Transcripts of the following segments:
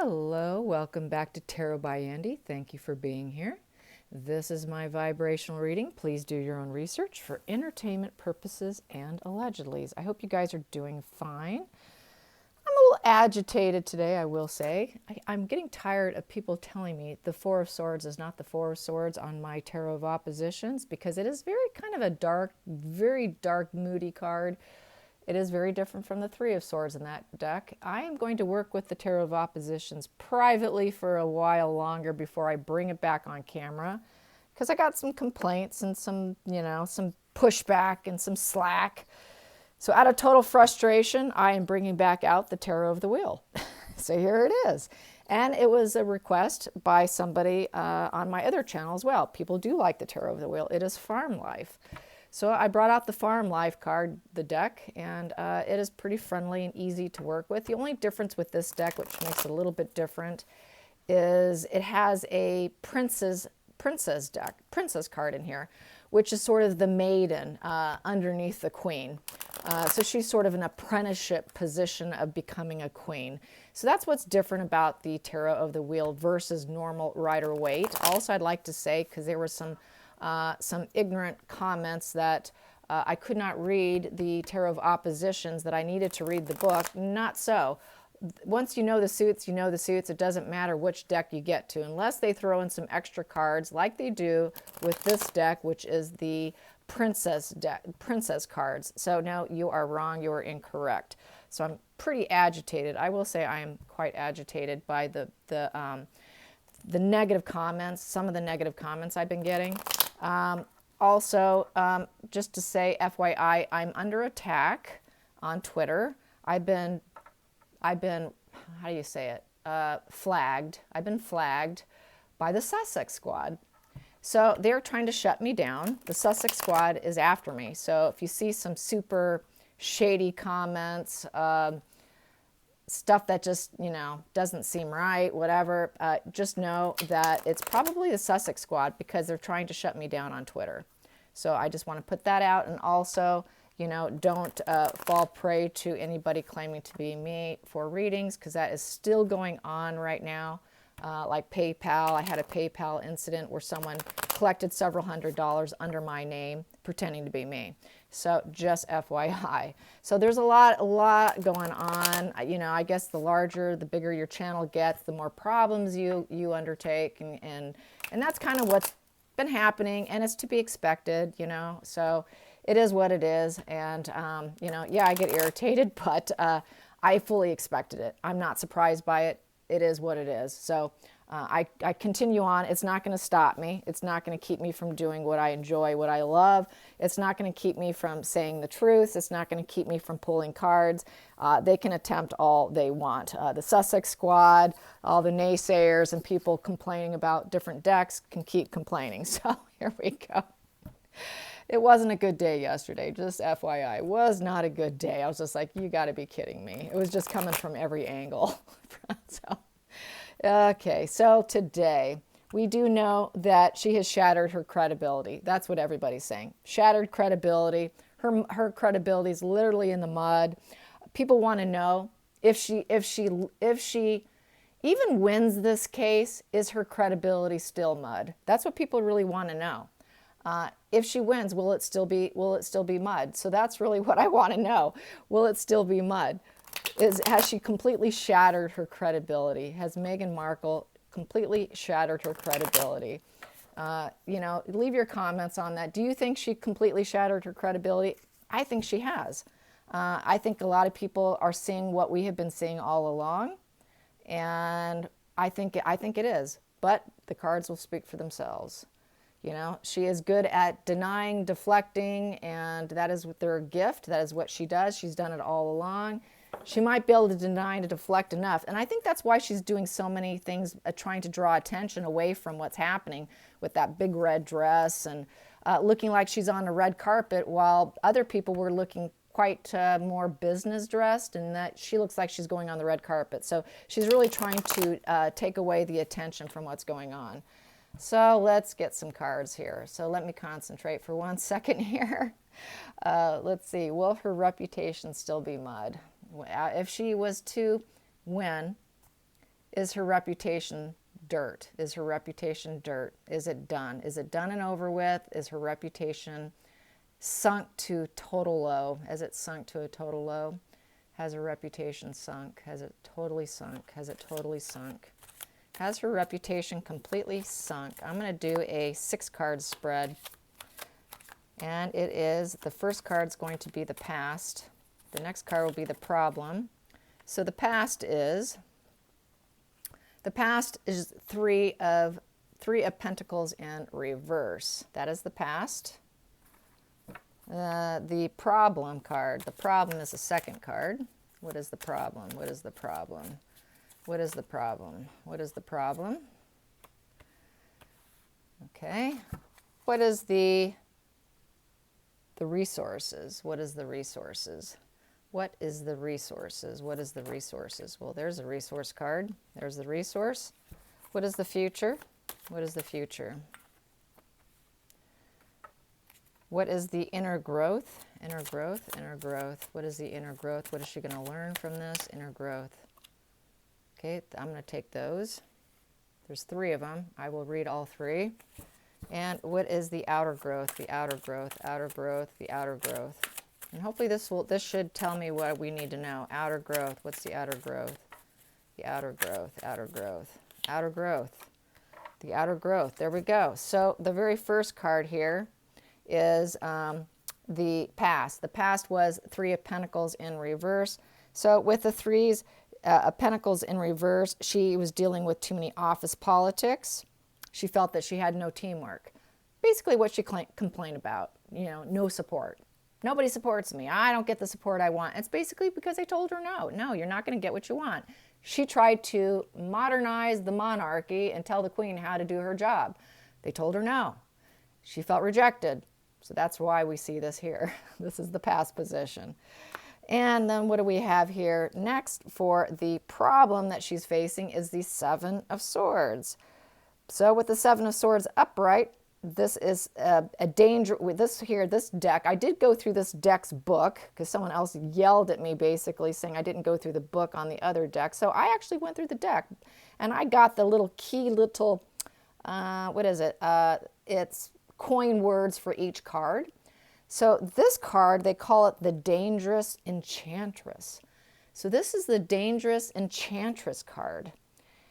Hello, welcome back to Tarot by Andy. Thank you for being here. This is my vibrational reading. Please do your own research for entertainment purposes and allegedlys. I hope you guys are doing fine. I'm a little agitated today, I will say. I'm getting tired of people telling me the Four of Swords is not the Four of Swords on my Tarot of Oppositions because it is very kind of a dark, very dark, moody card. It is very different from the Three of Swords in that deck. I am going to work with the Tarot of Oppositions privately for a while longer before I bring it back on camera because I got some complaints and some pushback and some slack. So out of total frustration, I am bringing back out the Tarot of the Wheel. So here it is. And it was a request by somebody on my other channel as well. People do like the Tarot of the Wheel. It is farm life. So I brought out the Farm Life card, the deck, and it is pretty friendly and easy to work with. The only difference with this deck, which makes it a little bit different, is it has a princess card in here, which is sort of the maiden underneath the queen. So she's sort of an apprenticeship position of becoming a queen. So that's what's different about the Tarot of the Wheel versus normal Rider-Waite. Also, I'd like to say, because there were some ignorant comments that I could not read the Tarot of Oppositions, that I needed to read the book. Not so. Once you know the suits, you know the suits. It doesn't matter which deck you get to, unless they throw in some extra cards like they do with this deck, which is the princess deck, princess cards. So no, you are wrong. You are incorrect. So I'm pretty agitated. I will say I am quite agitated by the negative comments, some of the negative comments I've been getting. Also, just to say, FYI, I'm under attack on Twitter. I've been, how do you say it? Flagged. I've been flagged by the Sussex Squad. So they're trying to shut me down. The Sussex Squad is after me. So if you see some super shady comments, stuff that just, doesn't seem right, whatever, just know that it's probably the Sussex Squad because they're trying to shut me down on Twitter. So I just want to put that out. And also, don't fall prey to anybody claiming to be me for readings, because that is still going on right now. Like PayPal, I had a PayPal incident where someone collected several $100s under my name pretending to be me. So just FYI. So there's a lot going on. I guess the bigger your channel gets, the more problems you undertake, and that's kind of what's been happening, and it's to be expected, So it is what it is, and yeah, I get irritated, but I fully expected it. I'm not surprised by it. It is what it is. So I continue on. It's not going to stop me. It's not going to keep me from doing what I enjoy, what I love. It's not going to keep me from saying the truth. It's not going to keep me from pulling cards. They can attempt all they want. The Sussex Squad, all the naysayers and people complaining about different decks can keep complaining. So here we go. It wasn't a good day yesterday, just FYI. It was not a good day. I was just like, you got to be kidding me. It was just coming from every angle. Okay, so today we do know that she has shattered her credibility. That's what everybody's saying. Shattered credibility. Her credibility is literally in the mud. People want to know if she even wins this case, is her credibility still mud? That's what people really want to know. If she wins, will it still be mud? So that's really what I want to know. Will it still be mud? Has she completely shattered her credibility? Has Meghan Markle completely shattered her credibility? Leave your comments on that. Do you think she completely shattered her credibility? I think she has. I think a lot of people are seeing what we have been seeing all along, and I think it is. But the cards will speak for themselves. She is good at denying, deflecting, and that is their gift. That is what she does. She's done it all along. She might be able to deny and deflect enough. And I think that's why she's doing so many things, trying to draw attention away from what's happening with that big red dress and looking like she's on a red carpet, while other people were looking quite more business dressed, and that she looks like she's going on the red carpet. So she's really trying to take away the attention from what's going on. So let's get some cards here. So let me concentrate for 1 second here. Let's see. Will her reputation still be mud? If she was to win, Is her reputation dirt? Is her reputation dirt? Is it done? Is it done and over with? Is her reputation sunk to total low? Has it sunk to a total low? Has her reputation sunk? Has it totally sunk? Has it totally sunk? Has her reputation completely sunk? I'm going to do a 6-card spread. And it is, the first card's going to be the past. The next card will be the problem. So the past is three of Pentacles in reverse. That is the past. The problem card. The problem is the second card. What is the problem? What is the problem? What is the problem? What is the problem? Okay. What is the resources? What is the resources? What is the resources? What is the resources? Well, there's a resource card. There's the resource. What is the future? What is the future? What is the inner growth? Inner growth, inner growth. What is the inner growth? What is she going to learn from this? Inner growth. Okay, I'm going to take those. There's 3 of them. I will read all 3. And what is the outer growth? The outer growth, outer growth, the outer growth. And hopefully this should tell me what we need to know. Outer growth. What's the outer growth? The outer growth, outer growth, outer growth. The outer growth. There we go. So the very first card here is the past. The past was 3 of Pentacles in reverse. So with the 3s of Pentacles in reverse, she was dealing with too many office politics. She felt that she had no teamwork. Basically what she complained about, you know, no support. Nobody supports me. I don't get the support I want. It's basically because they told her no. No, you're not going to get what you want. She tried to modernize the monarchy and tell the queen how to do her job. They told her no. She felt rejected. So that's why we see this here. This is the past position. And then what do we have here? Next for the problem that she's facing is the 7 of Swords. So with the 7 of Swords upright, this is a danger with this here, this deck. I did go through this deck's book because someone else yelled at me basically saying I didn't go through the book on the other deck. So I actually went through the deck and I got the little key little, what is it? It's coin words for each card. So this card, they call it the Dangerous Enchantress. So this is the Dangerous Enchantress card.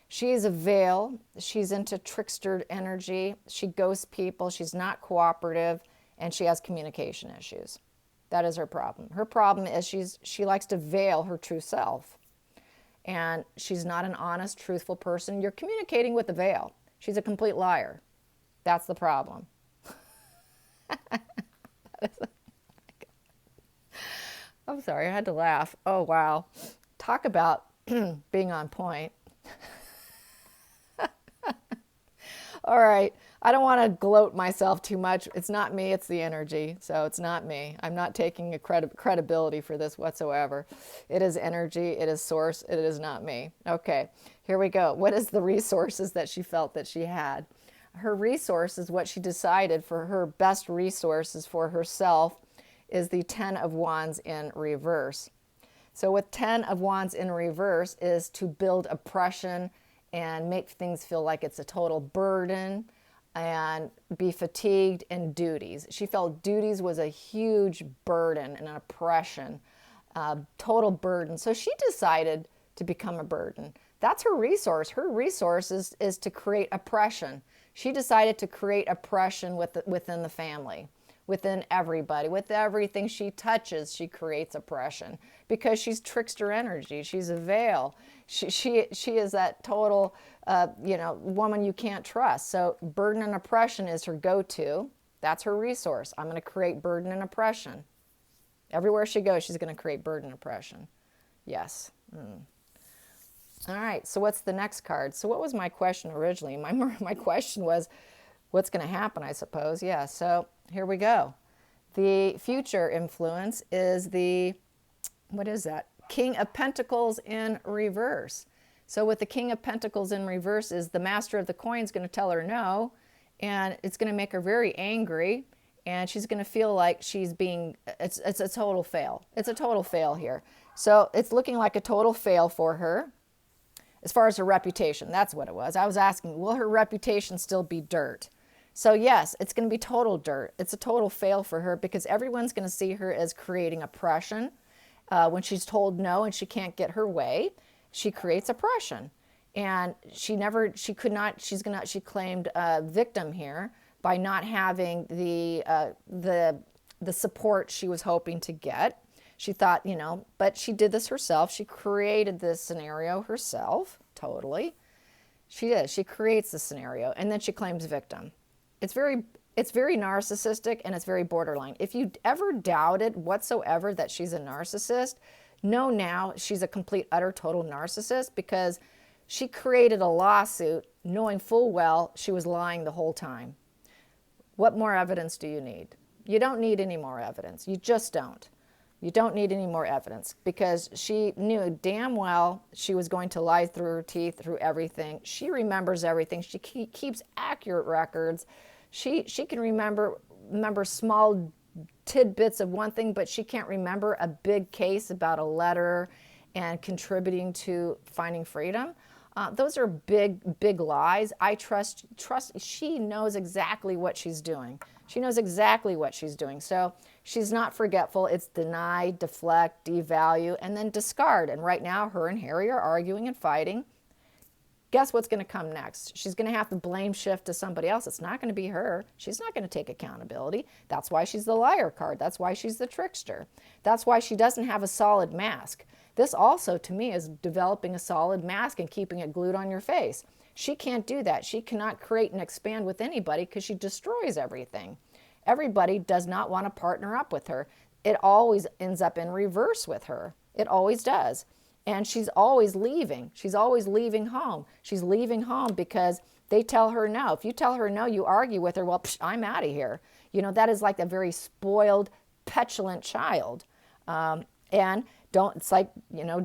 She's a veil. She's into trickster energy. She ghosts people. She's not cooperative, and she has communication issues. That is her problem. Her problem is she likes to veil her true self, and she's not an honest, truthful person. You're communicating with a veil. She's a complete liar. That's the problem. I'm sorry, I had to laugh. Oh, wow. Talk about being on point. All right, I don't want to gloat myself too much. It's not me, it's the energy. So it's not me. I'm not taking a credibility for this whatsoever. It is energy, it is source, it is not me. Okay, here we go. What is the resources that she felt that she had? Her resources, what she decided for her best resources for herself is the 10 of Wands in reverse. So with 10 of Wands in reverse is to build oppression and make things feel like it's a total burden and be fatigued in duties. She felt duties was a huge burden and an oppression, total burden. So she decided to become a burden. That's her resource. Her resource is to create oppression. She decided to create oppression within the family, within everybody. With everything she touches, she creates oppression because she's trickster energy. She's a veil. She is that total, woman you can't trust. So burden and oppression is her go-to. That's her resource. I'm going to create burden and oppression. Everywhere she goes, she's going to create burden and oppression. Yes. All right, so what's the next card? So what was my question originally? My question was, what's going to happen, I suppose? Yeah, so here we go. The future influence is the, what is that? King of Pentacles in reverse. So with the King of Pentacles in reverse is the Master of the Coin is going to tell her no, and it's going to make her very angry, and she's going to feel like she's being, it's a total fail. It's a total fail here. So it's looking like a total fail for her. as far as her reputation. That's what it was. I was asking, will her reputation still be dirt? So yes, it's going to be total dirt. It's a total fail for her because everyone's going to see her as creating oppression. When she's told no and she can't get her way, she creates oppression. And she claimed victim here by not having the support she was hoping to get. She thought, but she did this herself. She created this scenario herself, totally. She did. She creates the scenario, and then she claims victim. It's very narcissistic, and it's very borderline. If you ever doubted whatsoever that she's a narcissist, know now she's a complete, utter, total narcissist because she created a lawsuit knowing full well she was lying the whole time. What more evidence do you need? You don't need any more evidence. You just don't. You don't need any more evidence because she knew damn well she was going to lie through her teeth, through everything. She remembers everything. She keeps accurate records. She can remember small tidbits of one thing, but she can't remember a big case about a letter and contributing to finding freedom. Those are big lies. I trust she knows exactly what she's doing. She knows exactly what she's doing. So she's not forgetful. It's deny, deflect, devalue, and then discard. And right now, her and Harry are arguing and fighting. Guess what's going to come next? She's going to have to blame shift to somebody else. It's not going to be her. She's not going to take accountability. That's why she's the liar card. That's why she's the trickster. That's why she doesn't have a solid mask. This also, to me, is developing a solid mask and keeping it glued on your face. She can't do that. She cannot create and expand with anybody because she destroys everything. Everybody does not want to partner up with her. It always ends up in reverse with her. It always does. And she's always leaving. She's always leaving home. She's leaving home because they tell her no. If you tell her no, you argue with her, well, I'm out of here. That is like a very spoiled, petulant child. It's like,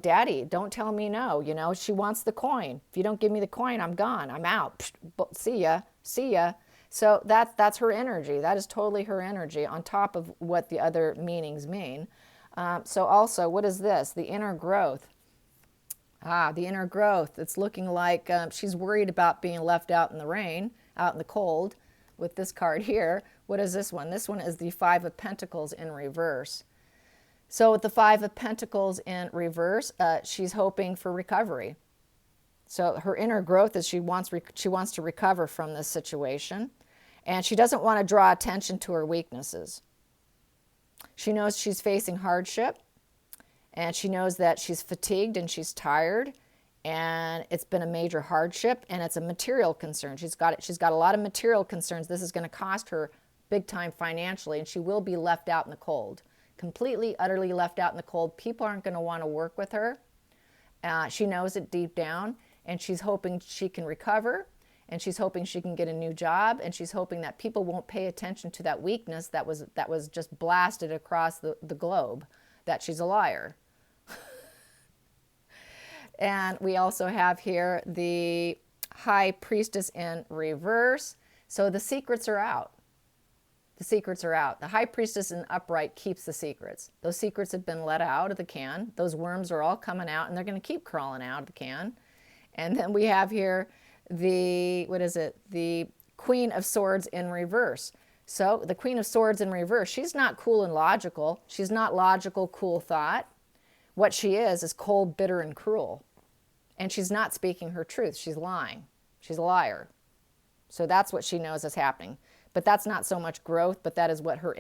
daddy, don't tell me no. She wants the coin. If you don't give me the coin, I'm gone. I'm out. See ya. So that's her energy. That is totally her energy on top of what the other meanings mean. So also, what is this? The inner growth. The inner growth. It's looking like she's worried about being left out in the rain, out in the cold with this card here. What is this one? This one is the Five of Pentacles in reverse. So with the Five of Pentacles in reverse, she's hoping for recovery. So her inner growth is she wants to recover from this situation. And she doesn't want to draw attention to her weaknesses. She knows she's facing hardship. And she knows that she's fatigued and she's tired. And it's been a major hardship. And it's a material concern. She's got a lot of material concerns. This is going to cost her big time financially. And she will be left out in the cold. Completely, utterly left out in the cold. People aren't going to want to work with her. She knows it deep down. And she's hoping she can recover. And she's hoping she can get a new job. And she's hoping that people won't pay attention to that weakness that was just blasted across the globe, that she's a liar. And we also have here the High Priestess in reverse. So the secrets are out. The secrets are out. The High Priestess in upright keeps the secrets. Those secrets have been let out of the can. Those worms are all coming out, and they're going to keep crawling out of the can. And then we have here the Queen of Swords in reverse. So the Queen of Swords in reverse, she's not cool and logical. She's not logical, cool thought. What she is cold, bitter, and cruel. And she's not speaking her truth. She's lying. She's a liar. So that's what she knows is happening. But that's not so much growth, but that is what her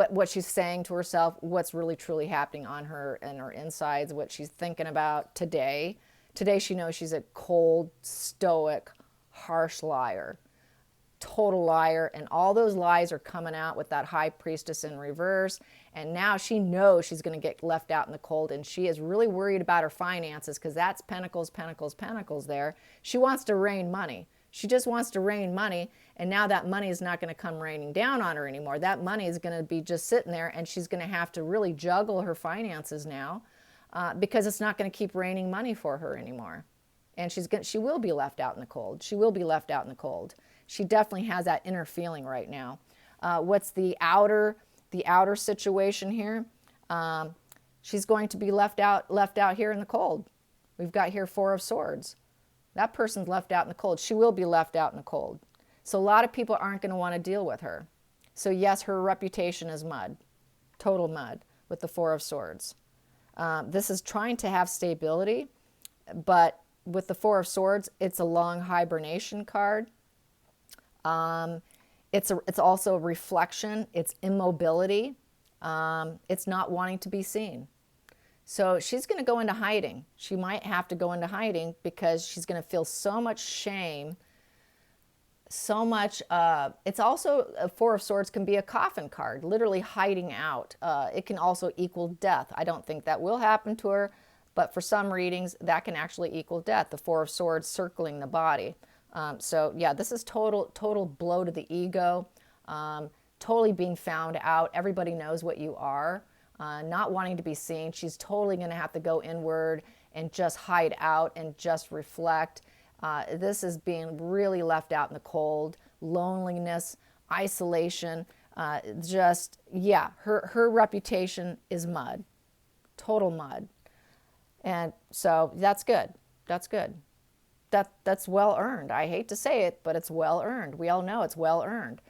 what she's saying to herself, what's really truly happening on her and her insides, what she's thinking about today. Today she knows she's a cold, stoic, harsh liar. Total liar, and all those lies are coming out with that High Priestess in reverse. And now she knows she's going to get left out in the cold, and she is really worried about her finances because that's Pentacles, Pentacles, Pentacles there. She wants to rain money. She just wants to rain money, and now that money is not going to come raining down on her anymore. That money is going to be just sitting there, and she's going to have to really juggle her finances now because it's not going to keep raining money for her anymore. And she will be left out in the cold. She will be left out in the cold. She definitely has that inner feeling right now. What's the outer situation here? She's going to be left out here in the cold. We've got here Four of Swords. That person's left out in the cold. She will be left out in the cold. So a lot of people aren't going to want to deal with her. So yes, her reputation is mud, total mud, with the Four of Swords. This is trying to have stability, but with the Four of Swords, it's a long hibernation card. It's also a reflection. It's immobility. It's not wanting to be seen. So she's going to go into hiding. She might have to go into hiding because she's going to feel so much shame, so much. It's also, a Four of Swords can be a coffin card, literally hiding out. It can also equal death. I don't think that will happen to her, but for some readings, that can actually equal death, the Four of Swords circling the body. So yeah, this is total blow to the ego, totally being found out. Everybody knows what you are. Not wanting to be seen. She's totally going to have to go inward and just hide out and just reflect. This is being really left out in the cold, loneliness, isolation. Yeah, her reputation is mud, total mud. And so that's good. That's good. That's well earned. I hate to say it, but it's well earned. We all know it's well earned.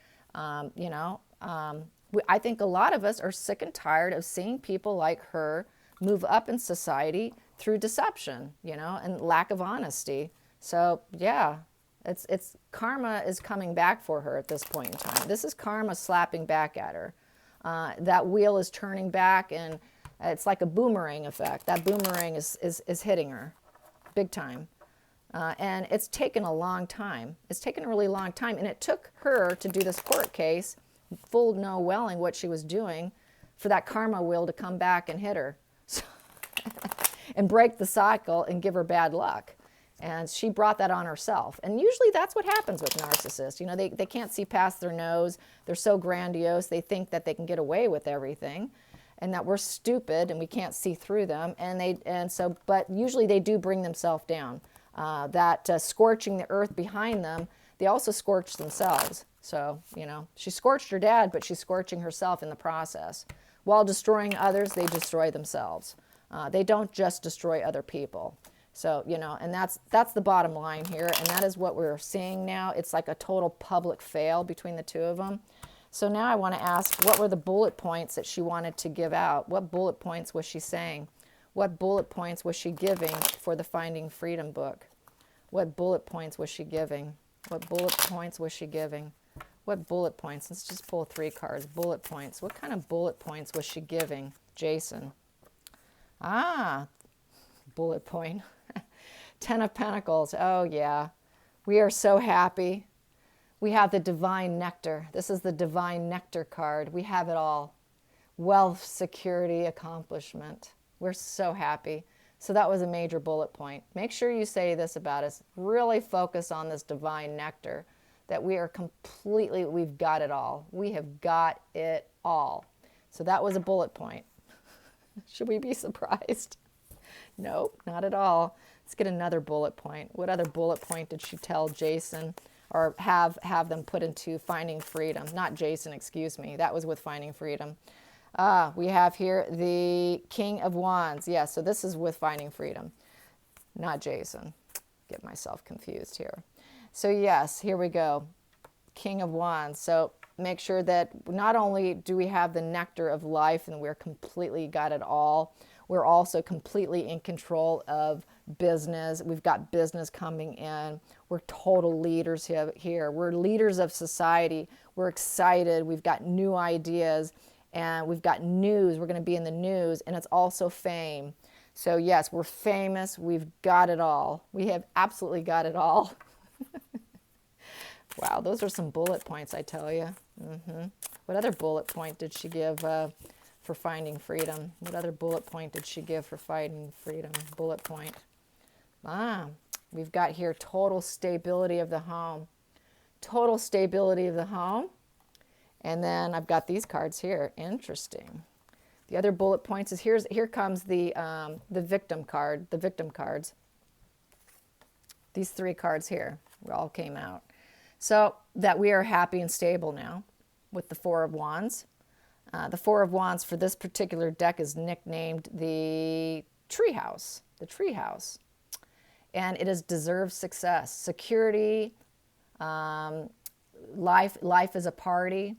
I think a lot of us are sick and tired of seeing people like her move up in society through deception, and lack of honesty. So yeah, it's karma is coming back for her at this point in time. This is karma slapping back at her. That wheel is turning back, and it's like a boomerang effect. That boomerang is hitting her big time. And it's taken a long time. It's taken a really long time. And it took her to do this court case, full knowing what she was doing, for that karma wheel to come back and hit her. And break the cycle and give her bad luck. And she brought that on herself. And usually that's what happens with narcissists. They can't see past their nose. They're so grandiose. They think that they can get away with everything, and that we're stupid and we can't see through them. But usually they do bring themselves down. Scorching the earth behind them, they also scorch themselves. So, she scorched her dad, but she's scorching herself in the process. While destroying others, they destroy themselves. They don't just destroy other people. So, and that's the bottom line here, and that is what we're seeing now. It's like a total public fail between the two of them. So now I want to ask, what were the bullet points that she wanted to give out? What bullet points was she saying? What bullet points was she giving for the Finding Freedom book? What bullet points was she giving? What bullet points was she giving? What bullet points? Let's just pull 3 cards. Bullet points. What kind of bullet points was she giving, Jason? Bullet point. 10 of Pentacles. Oh, yeah. We are so happy. We have the Divine Nectar. This is the Divine Nectar card. We have it all. Wealth, security, accomplishment. We're so happy. So that was a major bullet point. Make sure you say this about us. Really focus on this Divine Nectar, that we are completely, we've got it all. We have got it all. So that was a bullet point. Should we be surprised? Nope, not at all. Let's get another bullet point. What other bullet point did she tell Jason, or have them put into Finding Freedom? Not Jason, excuse me. That was with Finding Freedom. We have here the King of Wands. Yeah, so this is with Finding Freedom, not Jason. Get myself confused here. So yes, here we go. King of Wands. So make sure that not only do we have the nectar of life and we're completely got it all, we're also completely in control of business. We've got business coming in. We're total leaders here. We're leaders of society. We're excited. We've got new ideas, and we've got news. We're going to be in the news, and it's also fame. So yes, we're famous. We've got it all. We have absolutely got it all. Wow, those are some bullet points, I tell you. What other bullet point did she give for Finding Freedom? What other bullet point did she give for Finding Freedom? Bullet point. We've got here total stability of the home. Total stability of the home. And then I've got these cards here. Interesting. The other bullet points is here comes the victim card, the victim cards. These 3 cards here all came out. So that we are happy and stable now with the 4 of Wands. The 4 of Wands for this particular deck is nicknamed the Treehouse. The Treehouse. and it has deserved success. Security, life is a party.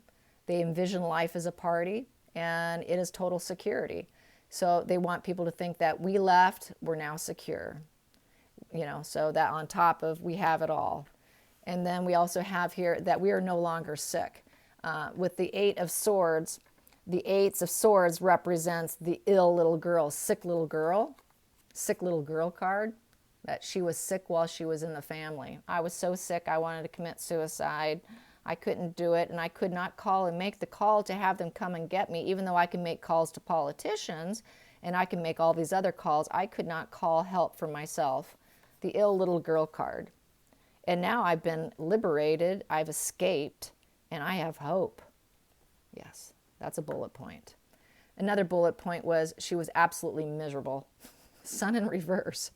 They envision life as a party, and it is total security. So they want people to think that we left, we're now secure. So that on top of we have it all. And then we also have here that we are no longer sick. With the Eight of Swords, the Eights of Swords represents the ill little girl, sick little girl card, that she was sick while she was in the family. I was so sick, I wanted to commit suicide. I couldn't do it, and I could not call and make the call to have them come and get me, even though I can make calls to politicians, and I can make all these other calls. I could not call help for myself. The ill little girl card. And now I've been liberated, I've escaped, and I have hope. Yes, that's a bullet point. Another bullet point was she was absolutely miserable. Sun in reverse.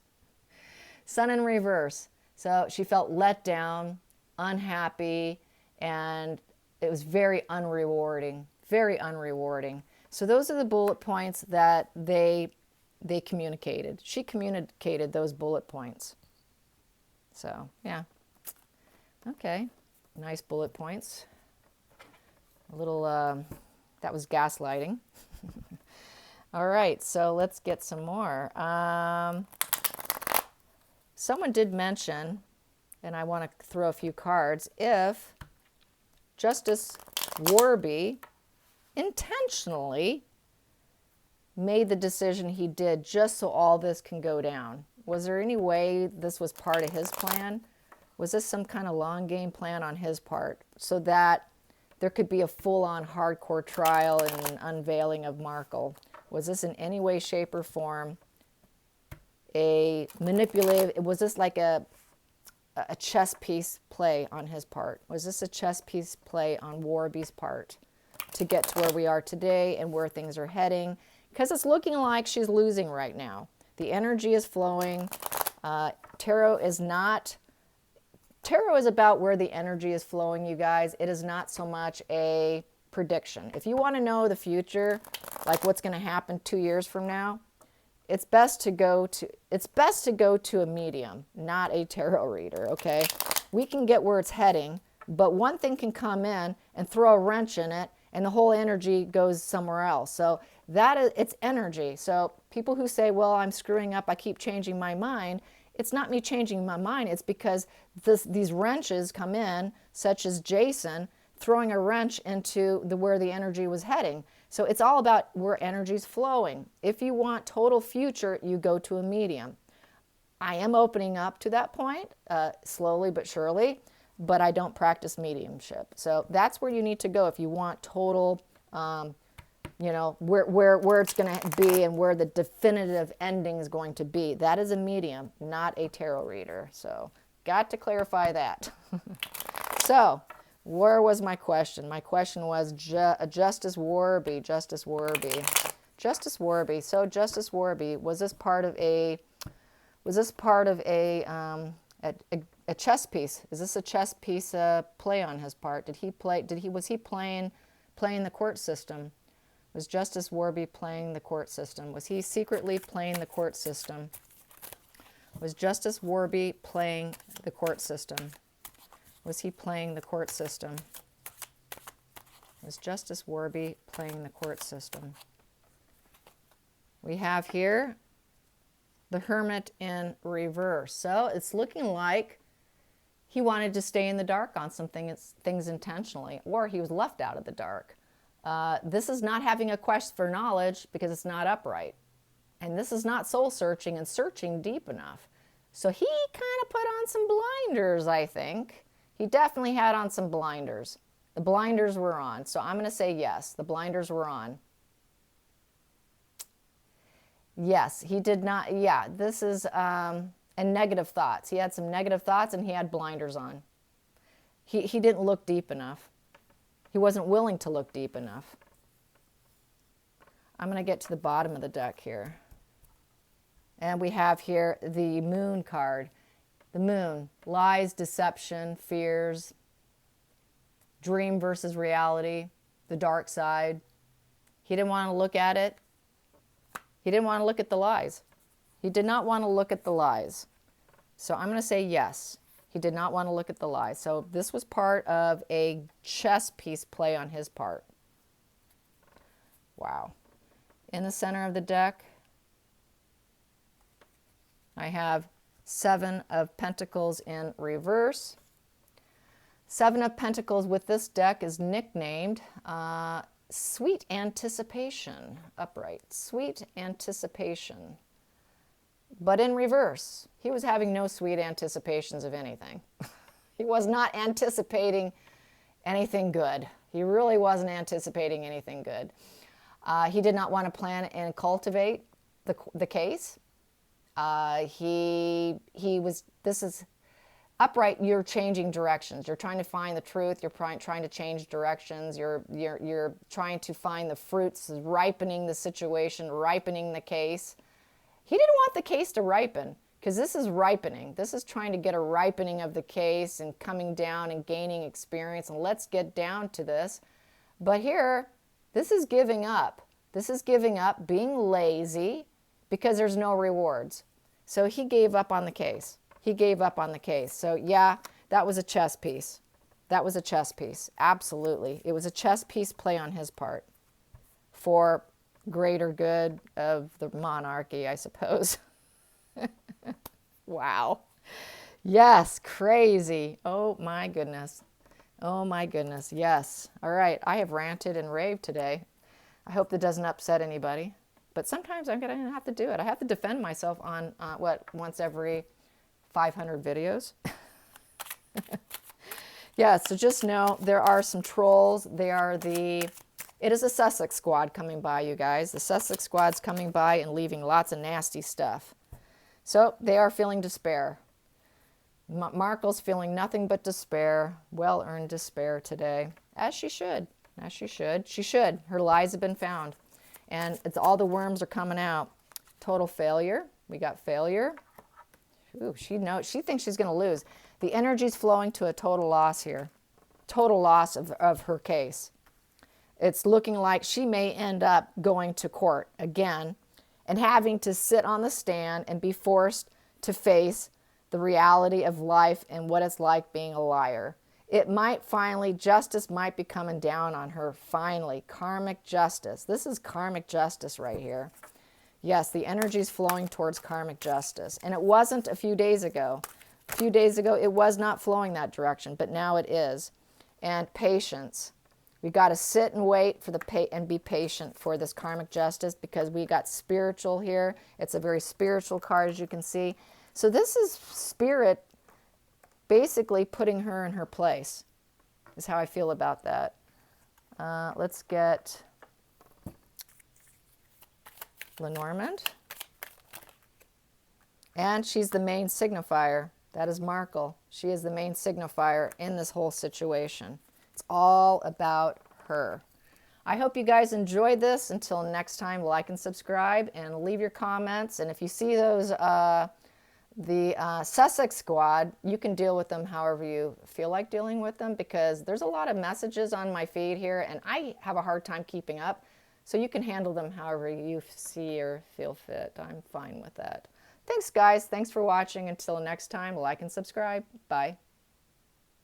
Sun in reverse. So she felt let down, unhappy, and it was very unrewarding, very unrewarding. So those are the bullet points that they communicated. She communicated those bullet points. So, yeah. Okay. Nice bullet points. A little, that was gaslighting. All right, so let's get some more. Someone did mention, and I want to throw a few cards, if Justice Warby intentionally made the decision he did just so all this can go down. Was there any way this was part of his plan? Was this some kind of long game plan on his part so that there could be a full-on hardcore trial and unveiling of Markle? Was this in any way, shape, or form a manipulative? Was this like a chess piece play on his part? Was this a chess piece play on Warby's part to get to where we are today and where things are heading? Because it's looking like she's losing right now. The energy is flowing. Tarot is about where the energy is flowing, you guys. It is not so much a prediction. If you want to know the future, like what's going to happen 2 years from now, it's best to go to a medium, not a tarot reader, okay? We can get where it's heading, but one thing can come in and throw a wrench in it, and the whole energy goes somewhere else. So it's energy. So people who say, well, I'm screwing up, I keep changing my mind, it's not me changing my mind. It's because these wrenches come in, such as Jason throwing a wrench into where the energy was heading. So it's all about where energy's flowing. If you want total future, you go to a medium. I am opening up to that point, slowly but surely, but I don't practice mediumship. So that's where you need to go if you want total, where it's going to be and where the definitive ending is going to be. That is a medium, not a tarot reader. So got to clarify that. So where was my question? My question was Justice Warby. Justice Warby. Justice Warby. So Justice Warby, was this part of a chess piece? Is this a chess piece play on his part? Was he playing the court system? Was Justice Warby playing the court system? Was he secretly playing the court system? Was Justice Warby playing the court system? Was he playing the court system? Was Justice Warby playing the court system? We have here the Hermit in reverse. So it's looking like he wanted to stay in the dark on some things intentionally, or he was left out of the dark. This is not having a quest for knowledge because it's not upright. And this is not soul searching and searching deep enough. So he kind of put on some blinders, I think. He definitely had on some blinders. The blinders were on. So I'm going to say yes, the blinders were on. Yes, he did not. Yeah, this is and negative thoughts. He had some negative thoughts and he had blinders on. He didn't look deep enough. He wasn't willing to look deep enough. I'm going to get to the bottom of the deck here. And we have here the Moon card. The Moon, lies, deception, fears, dream versus reality, the dark side. He didn't want to look at it. He didn't want to look at the lies. He did not want to look at the lies. So I'm going to say yes. He did not want to look at the lie. So this was part of a chess piece play on his part. Wow. In the center of the deck, I have 7 of Pentacles in reverse. 7 of Pentacles with this deck is nicknamed Sweet Anticipation, upright. Sweet Anticipation. But in reverse, he was having no sweet anticipations of anything. He was not anticipating anything good. He really wasn't anticipating anything good. He did not want to plan and cultivate the case. This is upright, you're changing directions. You're trying to find the truth. You're trying to change directions. You're trying to find the fruits, ripening the situation, ripening the case. He didn't want the case to ripen, because this is ripening. This is trying to get a ripening of the case and coming down and gaining experience. And let's get down to this. But here, this is giving up. This is giving up, being lazy, because there's no rewards. So he gave up on the case. He gave up on the case. So yeah, that was a chess piece. That was a chess piece. Absolutely. It was a chess piece play on his part for greater good of the monarchy, I suppose. Wow. Yes, crazy. Oh my goodness. Oh my goodness. Yes. All right. I have ranted and raved today. I hope that doesn't upset anybody. But sometimes I'm going to have to do it. I have to defend myself on, once every 500 videos. Yeah, so just know there are some trolls. It is a Sussex squad coming by, you guys. The Sussex squad's coming by and leaving lots of nasty stuff. So they are feeling despair. Markle's feeling nothing but despair, well-earned despair today, as she should. As she should. She should. Her lies have been found. And all the worms are coming out. Total failure. We got failure. Ooh, she thinks she's going to lose. The energy's flowing to a total loss here. Total loss of her case. It's looking like she may end up going to court again and having to sit on the stand and be forced to face the reality of life and what it's like being a liar. It might finally, justice might be coming down on her finally. Karmic justice. This is karmic justice right here. Yes, the energy is flowing towards karmic justice. And it wasn't a few days ago. A few days ago, it was not flowing that direction, but now it is. And patience. We got to sit and wait for and be patient for this karmic justice, because we got spiritual here. It's a very spiritual card, as you can see. So this is spirit basically putting her in her place, is how I feel about that. Let's get Lenormand. And she's the main signifier. That is Markle. She is the main signifier in this whole situation. It's all about her. I hope you guys enjoyed this. Until next time, like and subscribe and leave your comments. And if you see those, the Sussex squad, you can deal with them however you feel like dealing with them, because there's a lot of messages on my feed here and I have a hard time keeping up. So you can handle them however you see or feel fit. I'm fine with that. Thanks, guys. Thanks for watching. Until next time, like and subscribe. Bye.